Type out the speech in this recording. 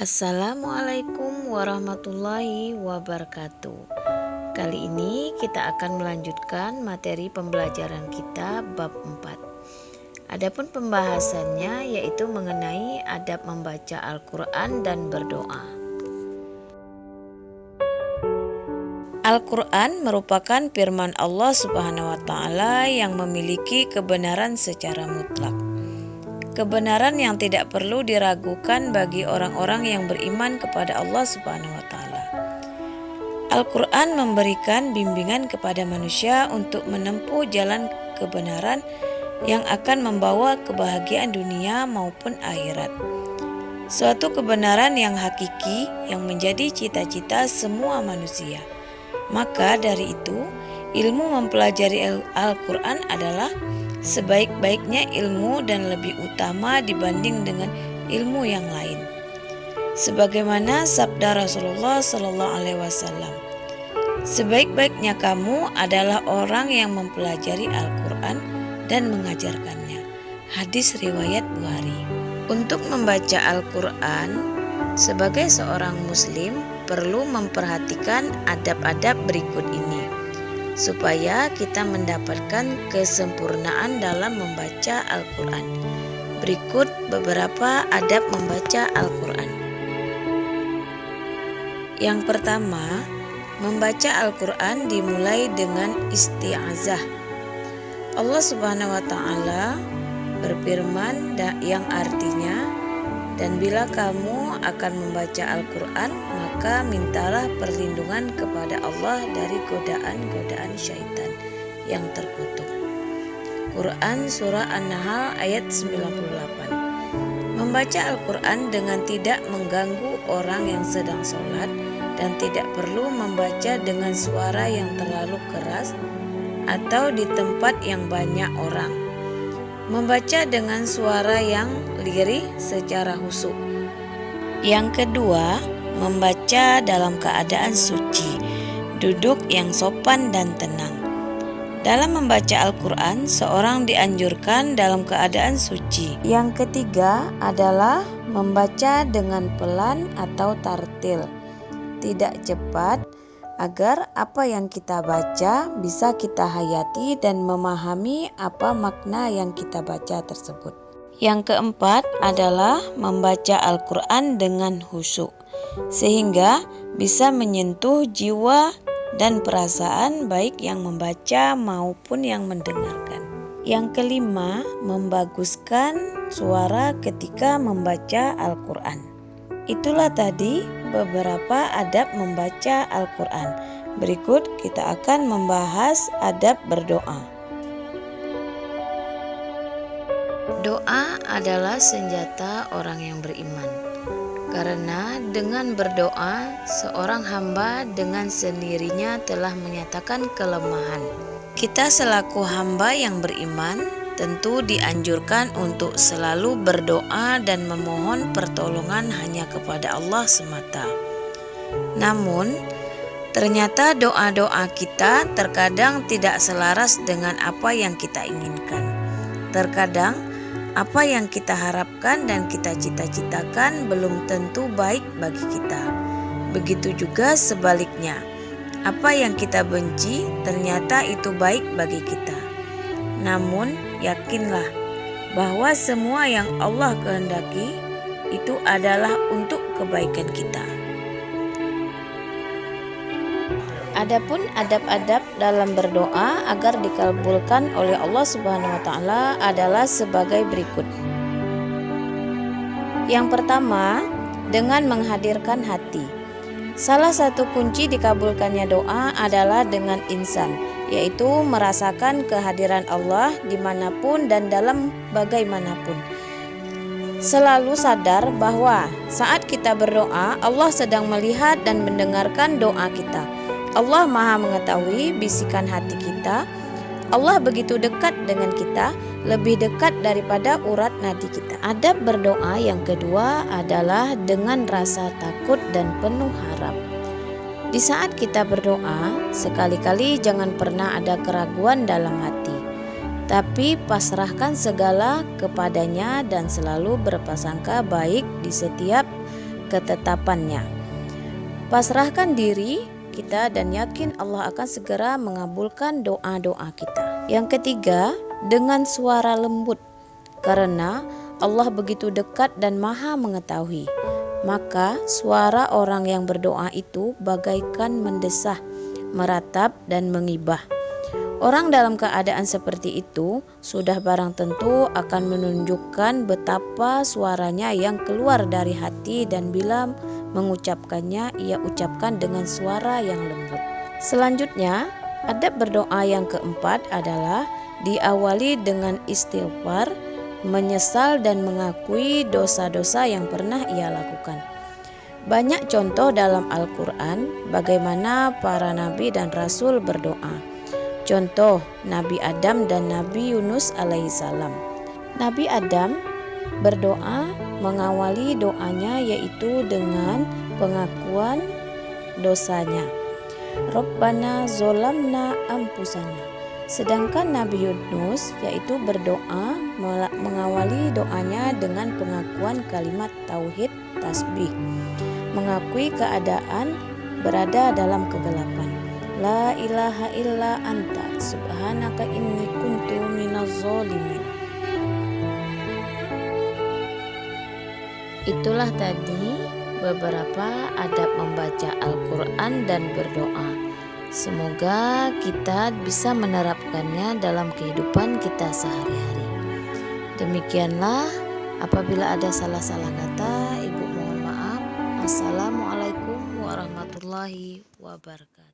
Assalamualaikum warahmatullahi wabarakatuh. Kali ini kita akan melanjutkan materi pembelajaran kita bab 4. Adapun pembahasannya yaitu mengenai adab membaca Al-Quran dan berdoa. Al-Quran merupakan firman Allah Subhanahu wa Ta'ala yang memiliki kebenaran secara mutlak. Kebenaran yang tidak perlu diragukan bagi orang-orang yang beriman kepada Allah Subhanahu wa Ta'ala. Al-Quran memberikan bimbingan kepada manusia untuk menempuh jalan kebenaran yang akan membawa kebahagiaan dunia maupun akhirat. Suatu kebenaran yang hakiki yang menjadi cita-cita semua manusia. Maka dari itu, ilmu mempelajari Al-Quran adalah sebaik-baiknya ilmu dan lebih utama dibanding dengan ilmu yang lain. Sebagaimana sabda Rasulullah Sallallahu Alaihi Wasallam, sebaik-baiknya kamu adalah orang yang mempelajari Al-Quran dan mengajarkannya. Hadis riwayat Bukhari. Untuk membaca Al-Quran, sebagai seorang muslim perlu memperhatikan adab-adab berikut ini, supaya kita mendapatkan kesempurnaan dalam membaca Al-Quran. Berikut beberapa adab membaca Al-Quran. Yang pertama, membaca Al-Quran dimulai dengan isti'azah. Allah Subhanahu wa Ta'ala berfirman yang artinya, dan bila kamu akan membaca Al-Quran, maka mintalah perlindungan kepada Allah dari godaan-godaan syaitan yang terkutuk. Quran Surah An-Nahl ayat 98. Membaca Al-Quran dengan tidak mengganggu orang yang sedang sholat dan tidak perlu membaca dengan suara yang terlalu keras atau di tempat yang banyak orang. Membaca dengan suara yang lirih secara khusyuk. Yang kedua, membaca dalam keadaan suci, duduk yang sopan dan tenang. Dalam membaca Al-Quran, seorang dianjurkan dalam keadaan suci. Yang ketiga adalah membaca dengan pelan atau tartil, tidak cepat, agar apa yang kita baca bisa kita hayati dan memahami apa makna yang kita baca tersebut. Yang keempat adalah membaca Al-Quran dengan khusyuk, sehingga bisa menyentuh jiwa dan perasaan baik yang membaca maupun yang mendengarkan. Yang kelima, membaguskan suara ketika membaca Al-Quran. Itulah tadi beberapa adab membaca Al-Quran. Berikut kita akan membahas adab berdoa. Doa adalah senjata orang yang beriman. Karena dengan berdoa, seorang hamba dengan sendirinya telah menyatakan kelemahan. Kita selaku hamba yang beriman tentu dianjurkan untuk selalu berdoa dan memohon pertolongan hanya kepada Allah semata. Namun, ternyata doa-doa kita terkadang tidak selaras dengan apa yang kita inginkan. Terkadang, apa yang kita harapkan dan kita cita-citakan belum tentu baik bagi kita. Begitu juga sebaliknya, apa yang kita benci ternyata itu baik bagi kita. Namun, yakinlah bahwa semua yang Allah kehendaki itu adalah untuk kebaikan kita. Adapun adab-adab dalam berdoa agar dikabulkan oleh Allah Subhanahu wa Ta'ala adalah sebagai berikut. Yang pertama, dengan menghadirkan hati. Salah satu kunci dikabulkannya doa adalah dengan insan, yaitu merasakan kehadiran Allah dimanapun dan dalam bagaimanapun. Selalu sadar bahwa saat kita berdoa, Allah sedang melihat dan mendengarkan doa kita. Allah Maha mengetahui bisikan hati kita. Allah begitu dekat dengan kita, lebih dekat daripada urat nadi kita. Adab berdoa yang kedua adalah dengan rasa takut dan penuh harap. Di saat kita berdoa, sekali-kali jangan pernah ada keraguan dalam hati, tapi pasrahkan segala kepadanya dan selalu berprasangka baik di setiap ketetapannya. Pasrahkan diri kita dan yakin Allah akan segera mengabulkan doa-doa kita. Yang ketiga, dengan suara lembut, karena Allah begitu dekat dan maha mengetahui. Maka suara orang yang berdoa itu bagaikan mendesah, meratap dan mengibah. Orang dalam keadaan seperti itu sudah barang tentu akan menunjukkan betapa suaranya yang keluar dari hati, dan bila mengucapkannya ia ucapkan dengan suara yang lembut. Selanjutnya, adab berdoa yang keempat adalah diawali dengan istighfar, menyesal dan mengakui dosa-dosa yang pernah ia lakukan. Banyak contoh dalam Al-Quran bagaimana para nabi dan rasul berdoa. Contoh Nabi Adam dan Nabi Yunus alaihissalam. Nabi Adam berdoa mengawali doanya yaitu dengan pengakuan dosanya. Rabbana zolamna ampusana. Sedangkan Nabi Yunus yaitu berdoa mengawali doanya dengan pengakuan kalimat tauhid tasbih, mengakui keadaan berada dalam kegelapan. La ilaha illa anta subhanaka inni kuntu minaz zalimin. Itulah tadi beberapa adab membaca Al-Quran dan berdoa. Semoga kita bisa menerapkannya dalam kehidupan kita sehari-hari. Demikianlah, apabila ada salah-salah kata, Ibu mohon maaf. Assalamualaikum warahmatullahi wabarakatuh.